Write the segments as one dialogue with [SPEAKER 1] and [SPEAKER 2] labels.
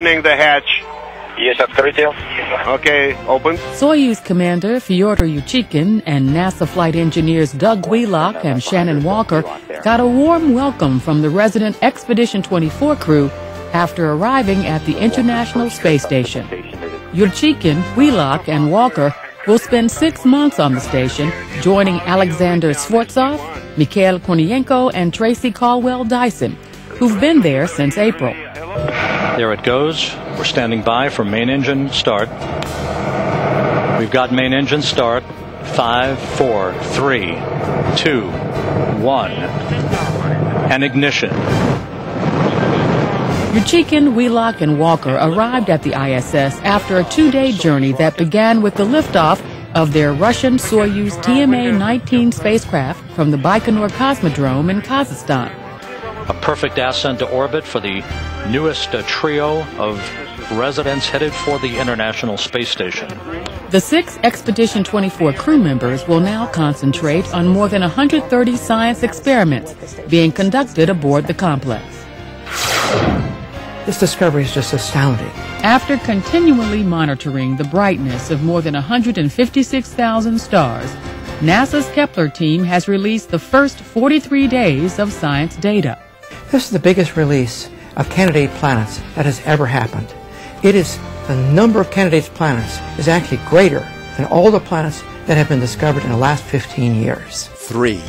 [SPEAKER 1] Opening the hatch.
[SPEAKER 2] Yes, открытие.
[SPEAKER 1] Okay, open.
[SPEAKER 3] Soyuz Commander Fyodor Yurchikhin and NASA flight engineers Doug Wheelock and Shannon Walker got a warm welcome from the resident Expedition 24 crew after arriving at the International Space Station. Yurchikhin, Wheelock, and Walker will spend 6 months on the station, joining Alexander Svortsov, Mikhail Kornienko, and Tracy Caldwell Dyson, who've been there since April.
[SPEAKER 4] There it goes. We're standing by for main engine start. We've got main engine start. 5, 4, 3, 2, 1. And ignition.
[SPEAKER 3] Yurchikhin, Wheelock, and Walker arrived at the ISS after a 2-day journey that began with the liftoff of their Russian Soyuz TMA-19 spacecraft from the Baikonur Cosmodrome in Kazakhstan.
[SPEAKER 4] A perfect ascent to orbit for the newest trio of residents headed for the International Space Station.
[SPEAKER 3] The 6 Expedition 24 crew members will now concentrate on more than 130 science experiments being conducted aboard the complex.
[SPEAKER 5] This discovery is just astounding.
[SPEAKER 3] After continually monitoring the brightness of more than 156,000 stars, NASA's Kepler team has released the first 43 days of science data.
[SPEAKER 5] This is the biggest release of candidate planets that has ever happened. It is the number of candidate planets is actually greater than all the planets that have been discovered in the last 15 years.
[SPEAKER 6] 3,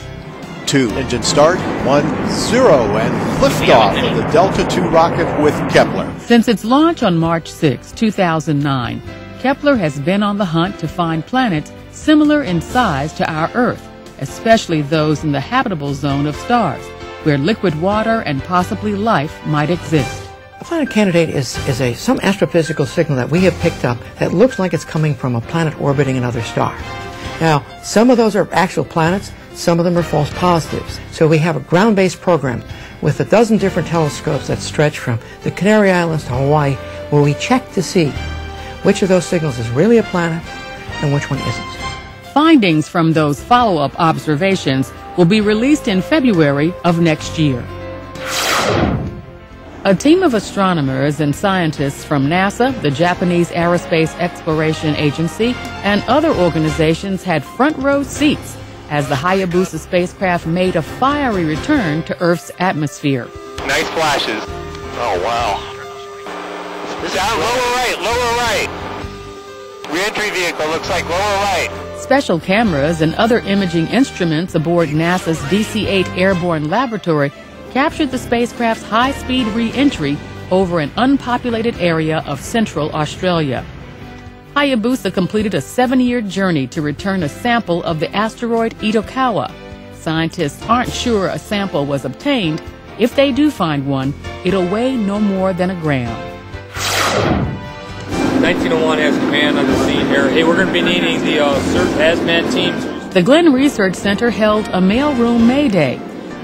[SPEAKER 6] 2, engine start, 1, 0, and liftoff of the Delta II rocket with Kepler.
[SPEAKER 3] Since its launch on March 6, 2009, Kepler has been on the hunt to find planets similar in size to our Earth, especially those in the habitable zone of stars, where liquid water and possibly life might exist.
[SPEAKER 5] A planet candidate is some astrophysical signal that we have picked up that looks like it's coming from a planet orbiting another star. Now, some of those are actual planets, some of them are false positives. So we have a ground-based program with a dozen different telescopes that stretch from the Canary Islands to Hawaii, where we check to see which of those signals is really a planet and which one isn't.
[SPEAKER 3] Findings from those follow-up observations will be released in February of next year. A team of astronomers and scientists from NASA, the Japanese Aerospace Exploration Agency, and other organizations had front-row seats as the Hayabusa spacecraft made a fiery return to Earth's atmosphere.
[SPEAKER 1] Nice flashes. Oh, wow. Down, lower right. Re-entry vehicle looks like lower right.
[SPEAKER 3] Special cameras and other imaging instruments aboard NASA's DC-8 Airborne Laboratory captured the spacecraft's high-speed re-entry over an unpopulated area of central Australia. Hayabusa completed a 7-year journey to return a sample of the asteroid Itokawa. Scientists aren't sure a sample was obtained. If they do find one, it'll weigh no more than a gram.
[SPEAKER 7] 1901 has command on the scene here. Hey, we're going to be needing the CERT hazmat teams.
[SPEAKER 3] The Glenn Research Center held a mailroom May Day.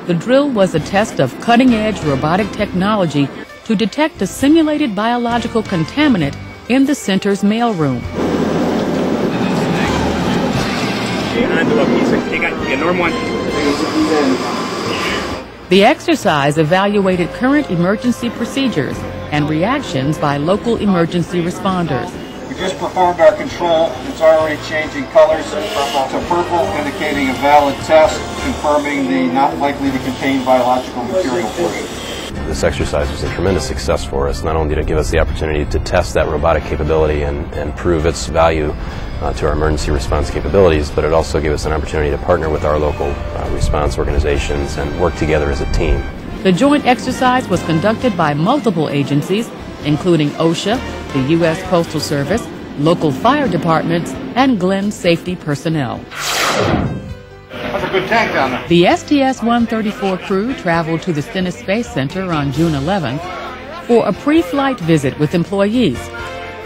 [SPEAKER 3] The drill was a test of cutting-edge robotic technology to detect a simulated biological contaminant in the center's mailroom. The exercise evaluated current emergency procedures and reactions by local emergency responders.
[SPEAKER 8] We just performed our control. It's already changing colors to purple, indicating a valid test, confirming the not likely to contain biological material portion.
[SPEAKER 9] This exercise was a tremendous success for us, not only to give us the opportunity to test that robotic capability and prove its value to our emergency response capabilities, but it also gave us an opportunity to partner with our local response organizations and work together as a team.
[SPEAKER 3] The joint exercise was conducted by multiple agencies, including OSHA, the U.S. Postal Service, local fire departments, and Glenn safety personnel.
[SPEAKER 8] That's a good tank down there.
[SPEAKER 3] The STS-134 crew traveled to the Stennis Space Center on June 11th for a pre-flight visit with employees.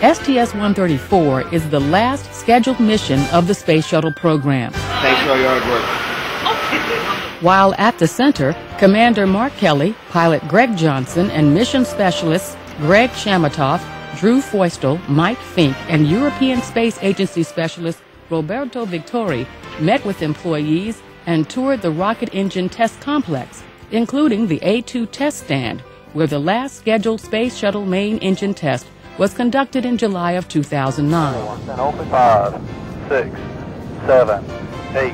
[SPEAKER 3] STS-134 is the last scheduled mission of the Space Shuttle program.
[SPEAKER 8] Thanks for all your hard work.
[SPEAKER 3] While at the center, Commander Mark Kelly, pilot Greg Johnson, and mission specialists Greg Chamatoff, Drew Feustel, Mike Fink, and European Space Agency specialist Roberto Victori met with employees and toured the rocket engine test complex, including the A-2 test stand, where the last scheduled Space Shuttle main engine test was conducted in July of 2009.
[SPEAKER 2] 5, 6, 7, 8.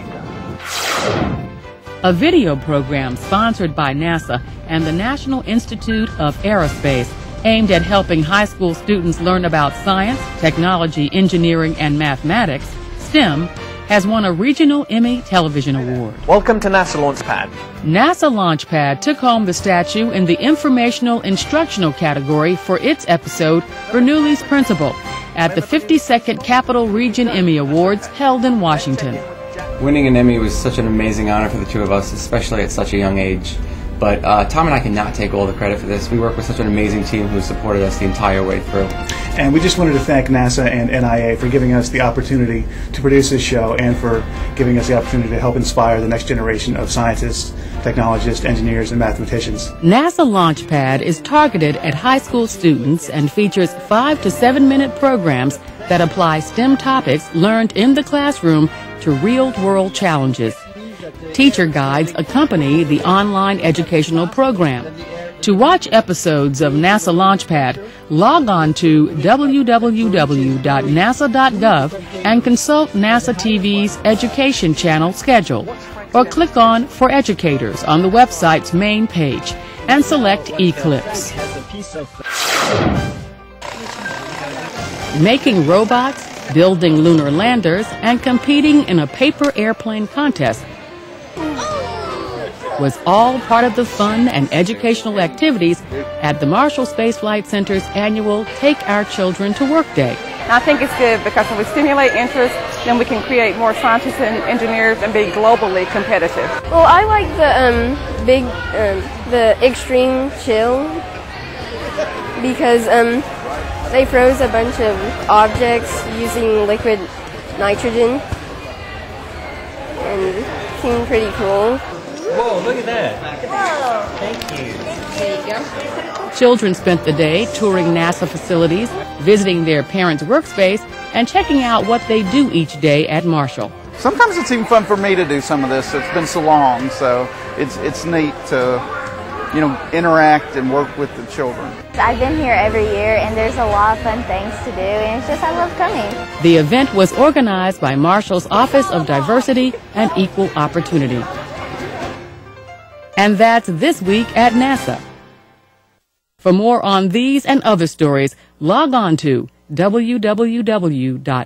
[SPEAKER 3] A video program sponsored by NASA and the National Institute of Aerospace aimed at helping high school students learn about science, technology, engineering, and mathematics, STEM, has won a regional Emmy Television Award.
[SPEAKER 10] Welcome to NASA Launchpad.
[SPEAKER 3] NASA Launchpad took home the statue in the Informational Instructional category for its episode, Bernoulli's Principle, at the 52nd Capital Region Emmy Awards held in Washington.
[SPEAKER 11] Winning an Emmy was such an amazing honor for the two of us, especially at such a young age. But Tom and I cannot take all the credit for this. We work with such an amazing team who supported us the entire way through.
[SPEAKER 12] And we just wanted to thank NASA and NIA for giving us the opportunity to produce this show and for giving us the opportunity to help inspire the next generation of scientists, technologists, engineers, and mathematicians.
[SPEAKER 3] NASA Launchpad is targeted at high school students and features 5 to 7 minute programs that apply STEM topics learned in the classroom to real-world challenges. Teacher guides accompany the online educational program. To watch episodes of NASA Launchpad, log on to www.nasa.gov and consult NASA TV's Education Channel schedule, or click on For Educators on the website's main page and select Eclipse. Making robots, building lunar landers, and competing in a paper airplane contest was all part of the fun and educational activities at the Marshall Space Flight Center's annual Take Our Children to Work Day.
[SPEAKER 13] I think it's good because if we stimulate interest, then we can create more scientists and engineers and be globally competitive.
[SPEAKER 14] Well, I like the extreme chill because they froze a bunch of objects using liquid nitrogen and it seemed pretty cool.
[SPEAKER 10] Whoa, look at that.
[SPEAKER 14] Whoa.
[SPEAKER 10] Thank you.
[SPEAKER 14] There you go.
[SPEAKER 3] Children spent the day touring NASA facilities, visiting their parents' workspace, and checking out what they do each day at Marshall.
[SPEAKER 15] Sometimes it's even fun for me to do some of this. It's been so long, so it's neat to, interact and work with the children.
[SPEAKER 16] I've been here every year, and there's a lot of fun things to do, and it's just I love coming.
[SPEAKER 3] The event was organized by Marshall's Office of Diversity and Equal Opportunity. And that's This Week at NASA. For more on these and other stories, log on to www.nasa.gov.